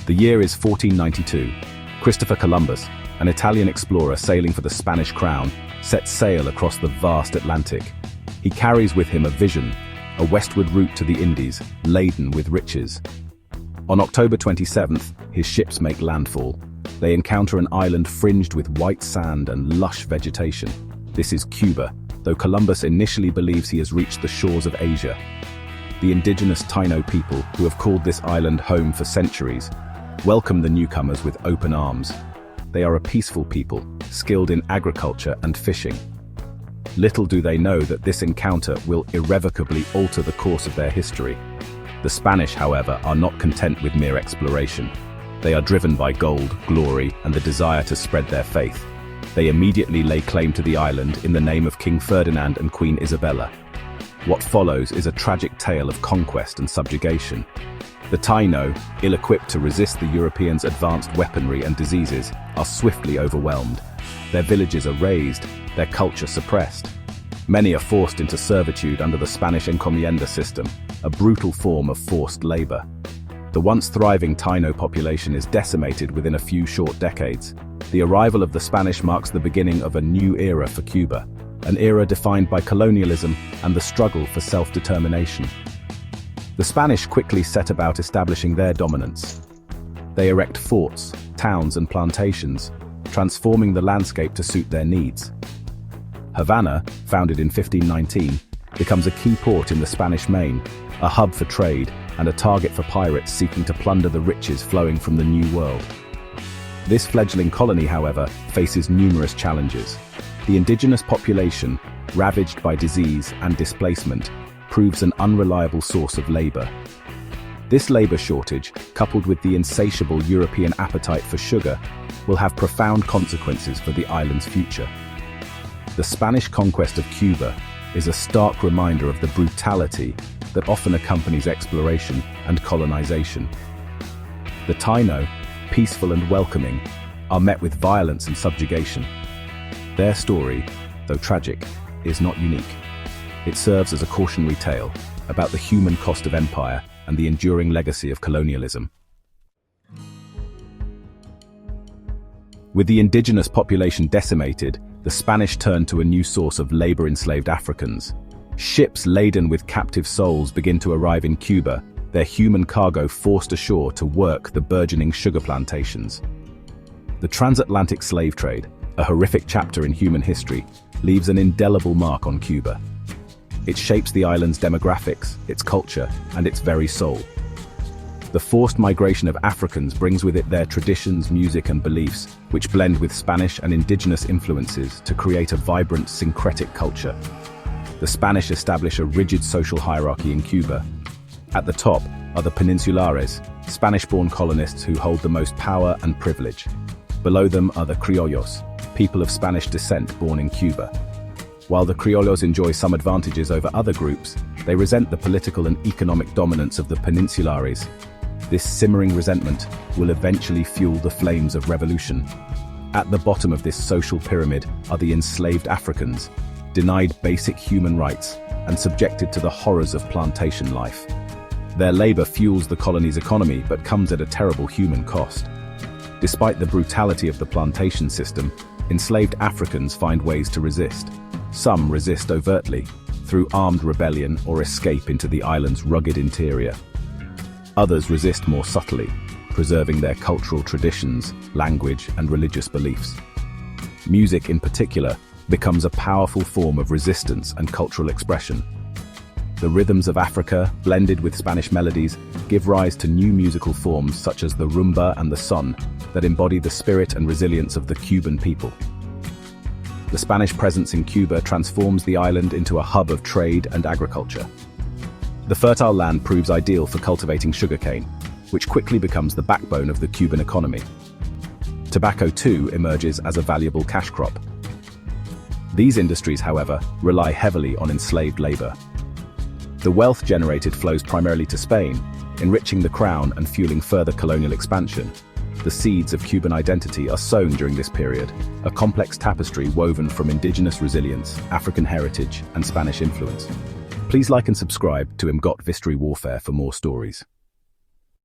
The year is 1492. Christopher Columbus, an Italian explorer sailing for the Spanish crown, sets sail across the vast Atlantic. He carries with him a vision, a westward route to the Indies, laden with riches. On October 27th, his ships make landfall. They encounter an island fringed with white sand and lush vegetation. This is Cuba, though Columbus initially believes he has reached the shores of Asia. The indigenous Taino people, who have called this island home for centuries, welcome the newcomers with open arms. They are a peaceful people, skilled in agriculture and fishing. Little do they know that this encounter will irrevocably alter the course of their history. The Spanish, however, are not content with mere exploration. They are driven by gold, glory, and the desire to spread their faith. They immediately lay claim to the island in the name of King Ferdinand and Queen Isabella. What follows is a tragic tale of conquest and subjugation. The Taino, ill-equipped to resist the Europeans' advanced weaponry and diseases, are swiftly overwhelmed. Their villages are razed, their culture suppressed. Many are forced into servitude under the Spanish encomienda system, a brutal form of forced labor. The once thriving Taino population is decimated within a few short decades. The arrival of the Spanish marks the beginning of a new era for Cuba, an era defined by colonialism and the struggle for self-determination. The Spanish quickly set about establishing their dominance. They erect forts, towns, and plantations, transforming the landscape to suit their needs. Havana, founded in 1519, becomes a key port in the Spanish Main, a hub for trade and a target for pirates seeking to plunder the riches flowing from the New World. This fledgling colony, however, faces numerous challenges. The indigenous population, ravaged by disease and displacement, proves an unreliable source of labor. This labor shortage, coupled with the insatiable European appetite for sugar, will have profound consequences for the island's future. The Spanish conquest of Cuba is a stark reminder of the brutality that often accompanies exploration and colonization. The Taino, peaceful and welcoming, are met with violence and subjugation. Their story, though tragic, is not unique. It serves as a cautionary tale about the human cost of empire and the enduring legacy of colonialism. With the indigenous population decimated, the Spanish turned to a new source of labor-enslaved Africans. Ships laden with captive souls begin to arrive in Cuba, their human cargo forced ashore to work the burgeoning sugar plantations. The transatlantic slave trade, a horrific chapter in human history, leaves an indelible mark on Cuba. It shapes the island's demographics, its culture, and its very soul. The forced migration of Africans brings with it their traditions, music, and beliefs, which blend with Spanish and indigenous influences to create a vibrant, syncretic culture. The Spanish establish a rigid social hierarchy in Cuba. At the top are the Peninsulares, Spanish-born colonists who hold the most power and privilege. Below them are the Criollos, people of Spanish descent born in Cuba. While the Criollos enjoy some advantages over other groups, they resent the political and economic dominance of the Peninsulares. This simmering resentment will eventually fuel the flames of revolution. At the bottom of this social pyramid are the enslaved Africans, denied basic human rights and subjected to the horrors of plantation life. Their labor fuels the colony's economy but comes at a terrible human cost. Despite the brutality of the plantation system, enslaved Africans find ways to resist. Some resist overtly, through armed rebellion or escape into the island's rugged interior. Others resist more subtly, preserving their cultural traditions, language, and religious beliefs. Music, in particular, becomes a powerful form of resistance and cultural expression. The rhythms of Africa, blended with Spanish melodies, give rise to new musical forms such as the rumba and the son that embody the spirit and resilience of the Cuban people. The Spanish presence in Cuba transforms the island into a hub of trade and agriculture. The fertile land proves ideal for cultivating sugarcane, which quickly becomes the backbone of the Cuban economy. Tobacco, too, emerges as a valuable cash crop. These industries, however, rely heavily on enslaved labor. The wealth generated flows primarily to Spain, enriching the crown and fueling further colonial expansion. The seeds of Cuban identity are sown during this period, a complex tapestry woven from indigenous resilience, African heritage, and Spanish influence. Please like and subscribe to Emgotvhistory Warfare for more stories.